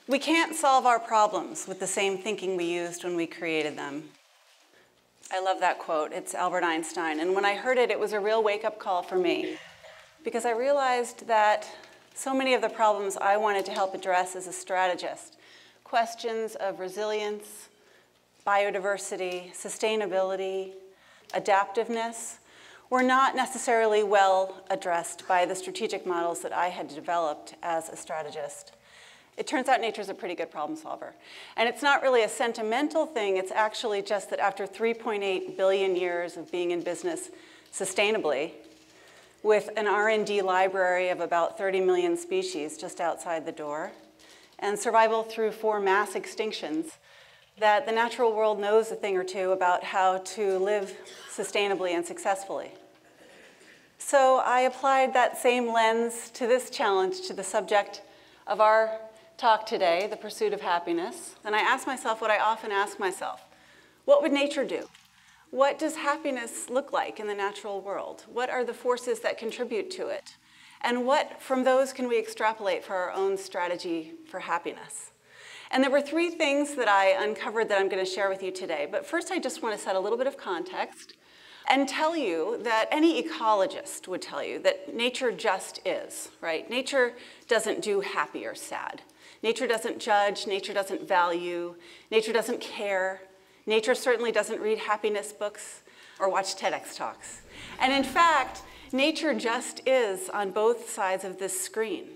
We can't solve our problems with the same thinking we used when we created them. I love that quote. It's Albert Einstein. And when I heard it, it was a real wake-up call for me, because I realized that so many of the problems I wanted to help address as a strategist, questions of resilience, biodiversity, sustainability, adaptiveness, were not necessarily well addressed by the strategic models that I had developed as a strategist. It turns out nature's a pretty good problem solver. And it's not really a sentimental thing. It's actually just that after 3.8 billion years of being in business sustainably, with an R&D library of about 30 million species just outside the door, and survival through 4 mass extinctions, that the natural world knows a thing or two about how to live sustainably and successfully. So I applied that same lens to this challenge, to the subject of our talk today, the pursuit of happiness. And I asked myself what I often ask myself: what would nature do? What does happiness look like in the natural world? What are the forces that contribute to it? And what from those can we extrapolate for our own strategy for happiness? And there were 3 things that I uncovered that I'm going to share with you today. But first, I just want to set a little bit of context and tell you that any ecologist would tell you that nature just is, right? Nature doesn't do happy or sad. Nature doesn't judge, nature doesn't value, nature doesn't care. Nature certainly doesn't read happiness books or watch TEDx talks. And in fact, nature just is on both sides of this screen.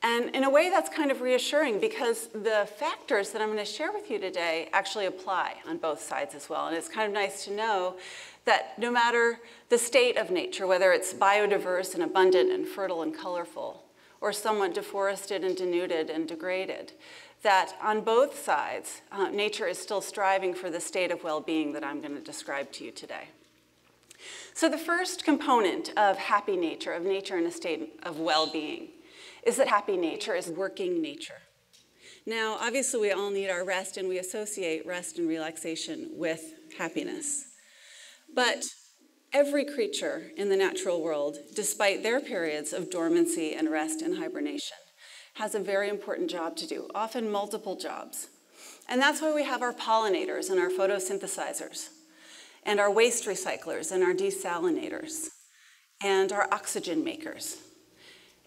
And in a way, that's kind of reassuring, because the factors that I'm going to share with you today actually apply on both sides as well. And it's kind of nice to know that no matter the state of nature, whether it's biodiverse and abundant and fertile and colorful, or somewhat deforested and denuded and degraded, that on both sides, nature is still striving for the state of well-being that I'm going to describe to you today. So the first component of happy nature, of nature in a state of well-being, is that happy nature is working nature. Now, obviously, we all need our rest, and we associate rest and relaxation with happiness. But every creature in the natural world, despite their periods of dormancy and rest and hibernation, has a very important job to do, often multiple jobs. And that's why we have our pollinators and our photosynthesizers, and our waste recyclers and our desalinators, and our oxygen makers,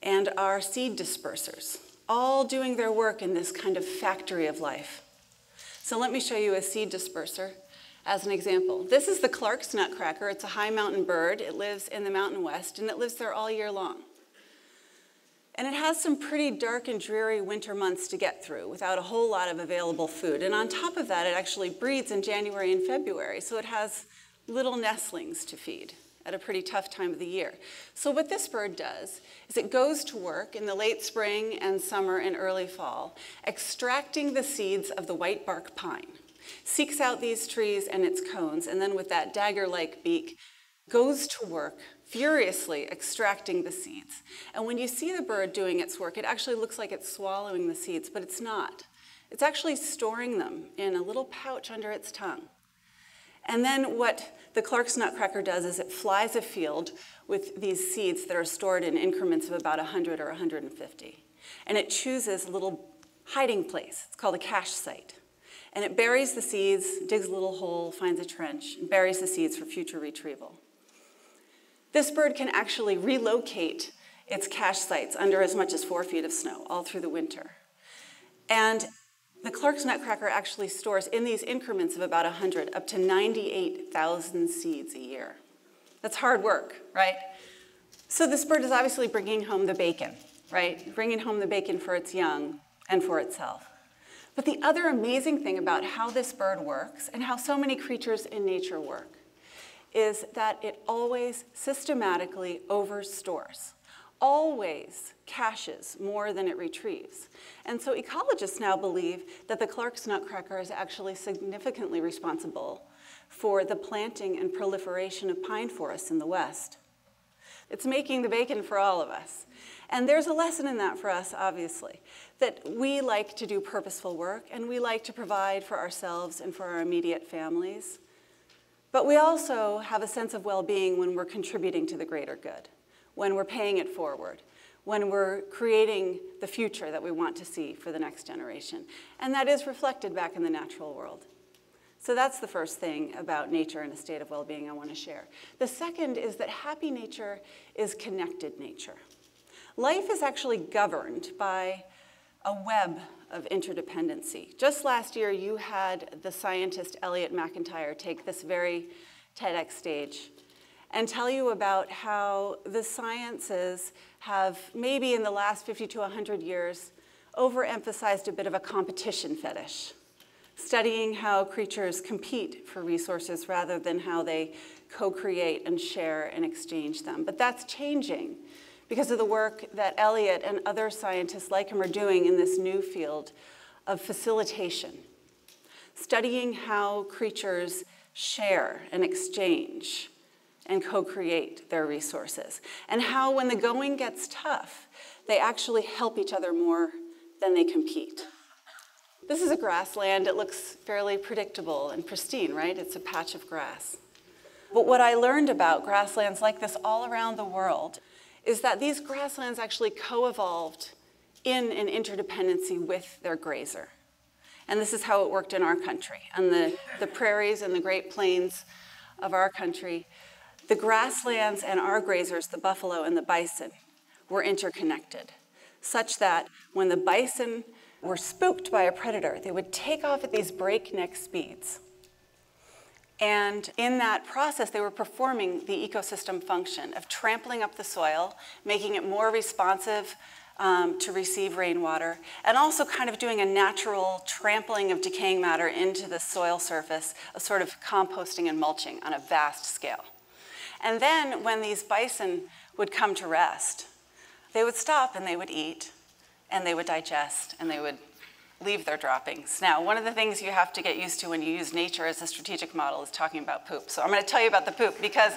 and our seed dispersers, all doing their work in this kind of factory of life. So let me show you a seed disperser as an example. This is the Clark's nutcracker. It's a high mountain bird. It lives in the Mountain West, and it lives there all year long. And it has some pretty dark and dreary winter months to get through without a whole lot of available food. And on top of that, it actually breeds in January and February, so it has little nestlings to feed at a pretty tough time of the year. So what this bird does is it goes to work in the late spring and summer and early fall, extracting the seeds of the white bark pine, seeks out these trees and its cones, and then with that dagger-like beak, goes to work furiously extracting the seeds. And when you see the bird doing its work, it actually looks like it's swallowing the seeds, but it's not. It's actually storing them in a little pouch under its tongue. And then what the Clark's nutcracker does is it flies a field with these seeds that are stored in increments of about 100 or 150. And it chooses a little hiding place. It's called a cache site. And it buries the seeds, digs a little hole, finds a trench, and buries the seeds for future retrieval. This bird can actually relocate its cache sites under as much as 4 feet of snow all through the winter. And the Clark's nutcracker actually stores in these increments of about 100 up to 98,000 seeds a year. That's hard work, right? So this bird is obviously bringing home the bacon, right? Bringing home the bacon for its young and for itself. But the other amazing thing about how this bird works and how so many creatures in nature work is that it always systematically overstores, always caches more than it retrieves. And so ecologists now believe that the Clark's nutcracker is actually significantly responsible for the planting and proliferation of pine forests in the West. It's making the bacon for all of us. And there's a lesson in that for us, obviously, that we like to do purposeful work, and we like to provide for ourselves and for our immediate families. But we also have a sense of well-being when we're contributing to the greater good, when we're paying it forward, when we're creating the future that we want to see for the next generation. And that is reflected back in the natural world. So that's the first thing about nature and a state of well-being I want to share. The second is that happy nature is connected nature. Life is actually governed by a web of interdependency. Just last year, you had the scientist Elliot McIntyre take this very TEDx stage and tell you about how the sciences have, maybe in the last 50 to 100 years, overemphasized a bit of a competition fetish, studying how creatures compete for resources rather than how they co-create and share and exchange them. But that's changing because of the work that Elliot and other scientists like him are doing in this new field of facilitation, studying how creatures share and exchange and co-create their resources, and how when the going gets tough, they actually help each other more than they compete. This is a grassland. It looks fairly predictable and pristine, right? It's a patch of grass. But what I learned about grasslands like this all around the world is that these grasslands actually co-evolved in an interdependency with their grazer. And this is how it worked in our country. On the prairies and the Great Plains of our country, the grasslands and our grazers, the buffalo and the bison, were interconnected, such that when the bison were spooked by a predator, they would take off at these breakneck speeds. And in that process, they were performing the ecosystem function of trampling up the soil, making it more responsive to receive rainwater, and also kind of doing a natural trampling of decaying matter into the soil surface, a sort of composting and mulching on a vast scale. And then when these bison would come to rest, they would stop and they would eat, and they would digest, and they would leave their droppings. Now, one of the things you have to get used to when you use nature as a strategic model is talking about poop. So I'm going to tell you about the poop because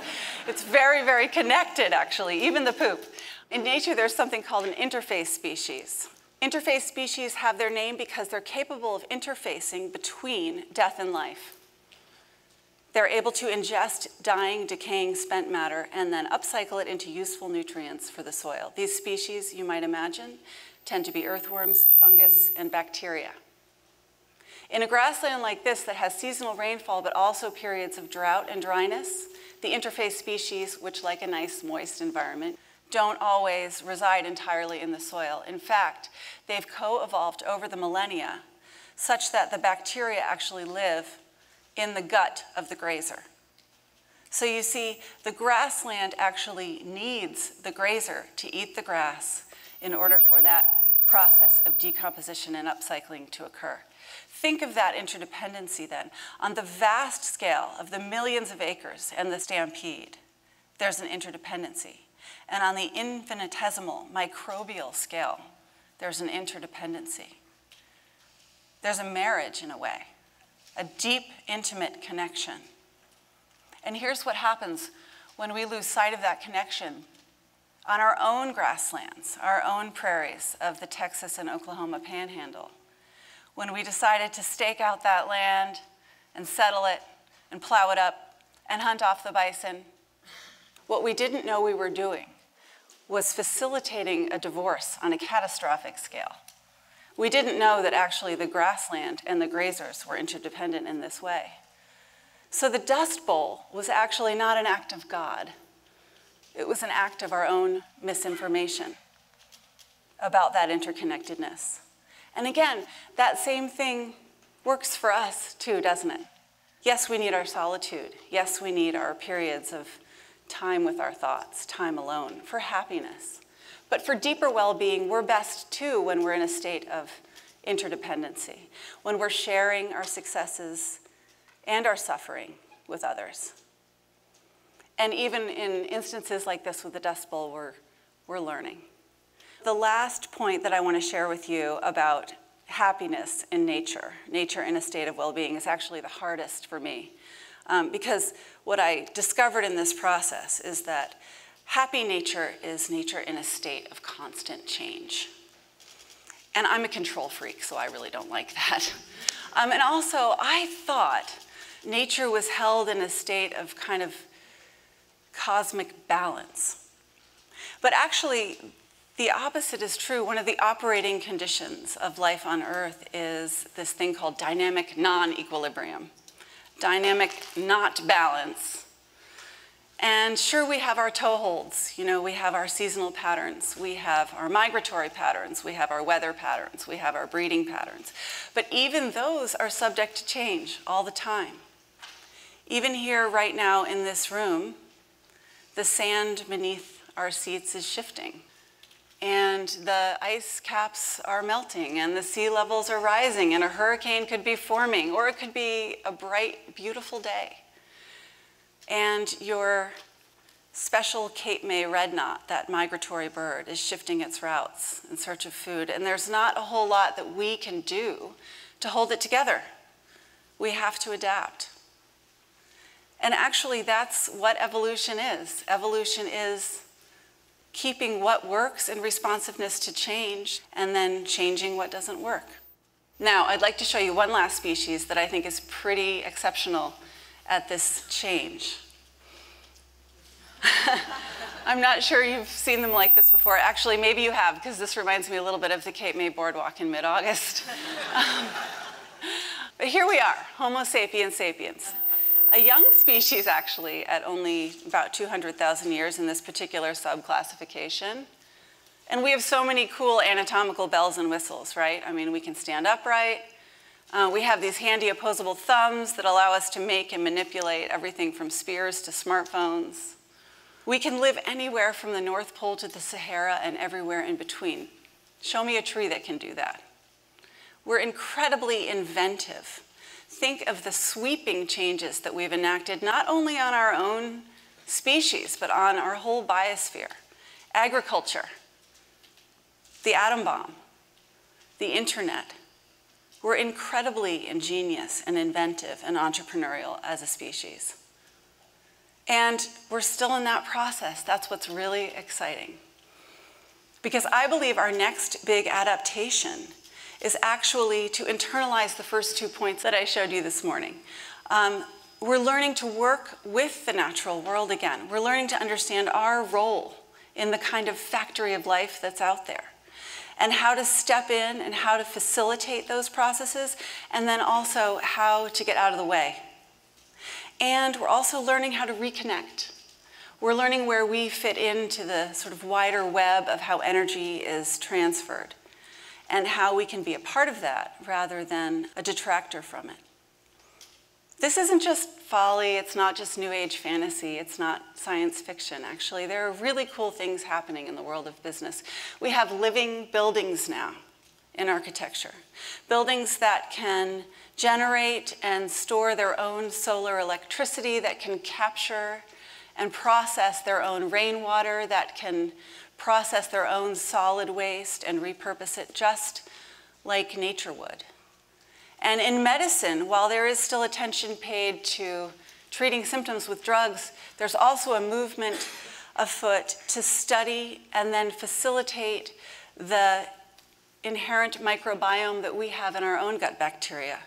it's very, very connected, actually, even the poop. In nature, there's something called an interface species. Interface species have their name because they're capable of interfacing between death and life. They're able to ingest dying, decaying, spent matter and then upcycle it into useful nutrients for the soil. These species, you might imagine, tend to be earthworms, fungus, and bacteria. In a grassland like this that has seasonal rainfall but also periods of drought and dryness, the interface species, which like a nice moist environment, don't always reside entirely in the soil. In fact, they've co-evolved over the millennia such that the bacteria actually live in the gut of the grazer. So you see, the grassland actually needs the grazer to eat the grass in order for that process of decomposition and upcycling to occur. Think of that interdependency then. On the vast scale of the millions of acres and the stampede, there's an interdependency. And on the infinitesimal microbial scale, there's an interdependency. There's a marriage in a way, a deep, intimate connection. And here's what happens when we lose sight of that connection on our own grasslands, our own prairies of the Texas and Oklahoma panhandle. When we decided to stake out that land and settle it and plow it up and hunt off the bison, what we didn't know we were doing was facilitating a divorce on a catastrophic scale. We didn't know that actually the grassland and the grazers were interdependent in this way. So the Dust Bowl was actually not an act of God. It was an act of our own misinformation about that interconnectedness. And again, that same thing works for us too, doesn't it? Yes, we need our solitude. Yes, we need our periods of time with our thoughts, time alone, for happiness. But for deeper well-being, we're best too when we're in a state of interdependency, when we're sharing our successes and our suffering with others. And even in instances like this with the Dust Bowl, we're learning. The last point that I want to share with you about happiness in nature in a state of well-being, is actually the hardest for me. Because what I discovered in this process is that happy nature is nature in a state of constant change. And I'm a control freak, so I really don't like that. And also, I thought nature was held in a state of kind of cosmic balance. But actually, The opposite is true. One of the operating conditions of life on Earth is this thing called dynamic non-equilibrium, dynamic not balance. And sure, we have our toeholds. You know, we have our seasonal patterns. We have our migratory patterns. We have our weather patterns. We have our breeding patterns. But even those are subject to change all the time. Even here right now in this room, the sand beneath our seats is shifting. And the ice caps are melting, and the sea levels are rising, and a hurricane could be forming, or it could be a bright, beautiful day. And your special Cape May red knot, that migratory bird, is shifting its routes in search of food. And there's not a whole lot that we can do to hold it together. We have to adapt. And actually, that's what evolution is. Evolution is keeping what works in responsiveness to change, and then changing what doesn't work. Now, I'd like to show you one last species that I think is pretty exceptional at this change. I'm not sure you've seen them like this before. Actually, maybe you have, because this reminds me a little bit of the Cape May Boardwalk in mid-August. But here we are, Homo sapiens sapiens. A young species, actually, at only about 200,000 years in this particular subclassification. And we have so many cool anatomical bells and whistles, right? I mean, we can stand upright. We have these handy opposable thumbs that allow us to make and manipulate everything from spears to smartphones. We can live anywhere from the North Pole to the Sahara and everywhere in between. Show me a tree that can do that. We're incredibly inventive. Think of the sweeping changes that we've enacted, not only on our own species, but on our whole biosphere. Agriculture, the atom bomb, the internet. We're incredibly ingenious and inventive and entrepreneurial as a species. And we're still in that process. That's what's really exciting. Because I believe our next big adaptation is actually to internalize the first 2 points that I showed you this morning. We're learning to work with the natural world again. We're learning to understand our role in the kind of factory of life that's out there, and how to step in and how to facilitate those processes, and then also how to get out of the way. And we're also learning how to reconnect. We're learning where we fit into the sort of wider web of how energy is transferred, and how we can be a part of that rather than a detractor from it. This isn't just folly, it's not just New Age fantasy, it's not science fiction, actually. There are really cool things happening in the world of business. We have living buildings now in architecture. Buildings that can generate and store their own solar electricity, that can capture and process their own rainwater, that can process their own solid waste and repurpose it just like nature would. And in medicine, while there is still attention paid to treating symptoms with drugs, there's also a movement afoot to study and then facilitate the inherent microbiome that we have in our own gut bacteria,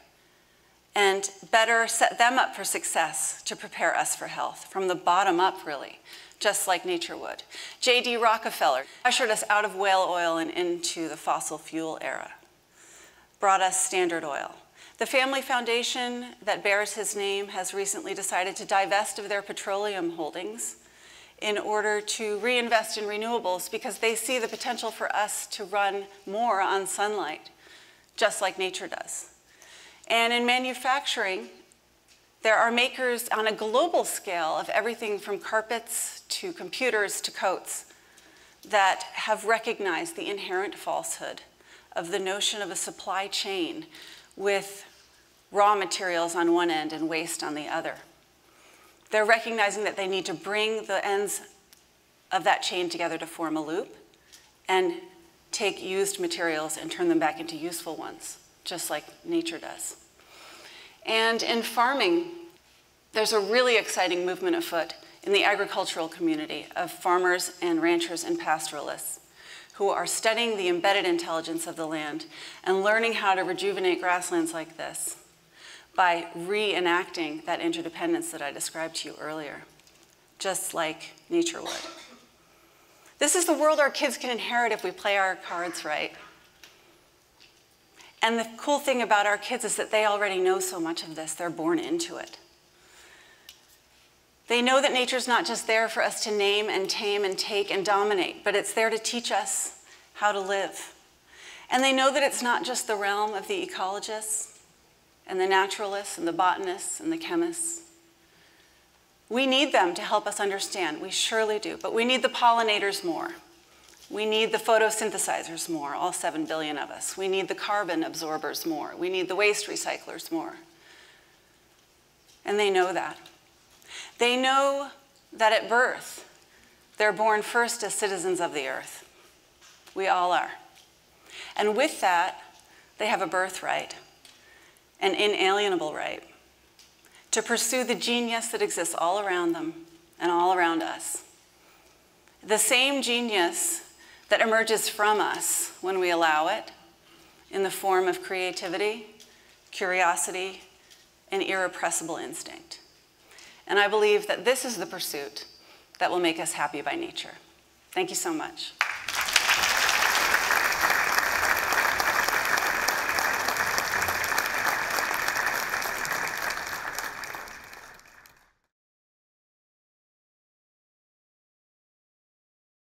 and better set them up for success to prepare us for health, from the bottom up, really, just like nature would. J.D. Rockefeller ushered us out of whale oil and into the fossil fuel era, brought us Standard Oil. The family foundation that bears his name has recently decided to divest of their petroleum holdings in order to reinvest in renewables, because they see the potential for us to run more on sunlight, just like nature does. And in manufacturing, there are makers on a global scale of everything from carpets to computers to coats that have recognized the inherent falsehood of the notion of a supply chain with raw materials on one end and waste on the other. They're recognizing that they need to bring the ends of that chain together to form a loop and take used materials and turn them back into useful ones, just like nature does. And in farming, there's a really exciting movement afoot in the agricultural community of farmers and ranchers and pastoralists who are studying the embedded intelligence of the land and learning how to rejuvenate grasslands like this by reenacting that interdependence that I described to you earlier, just like nature would. This is the world our kids can inherit if we play our cards right. And the cool thing about our kids is that they already know so much of this. They're born into it. They know that nature's not just there for us to name and tame and take and dominate, but it's there to teach us how to live. And they know that it's not just the realm of the ecologists and the naturalists and the botanists and the chemists. We need them to help us understand. We surely do. But we need the pollinators more. We need the photosynthesizers more, all 7 billion of us. We need the carbon absorbers more. We need the waste recyclers more. And they know that. They know that at birth, they're born first as citizens of the earth. We all are. And with that, they have a birthright, an inalienable right, to pursue the genius that exists all around them and all around us. The same genius that emerges from us when we allow it in the form of creativity, curiosity, and irrepressible instinct. And I believe that this is the pursuit that will make us happy by nature. Thank you so much.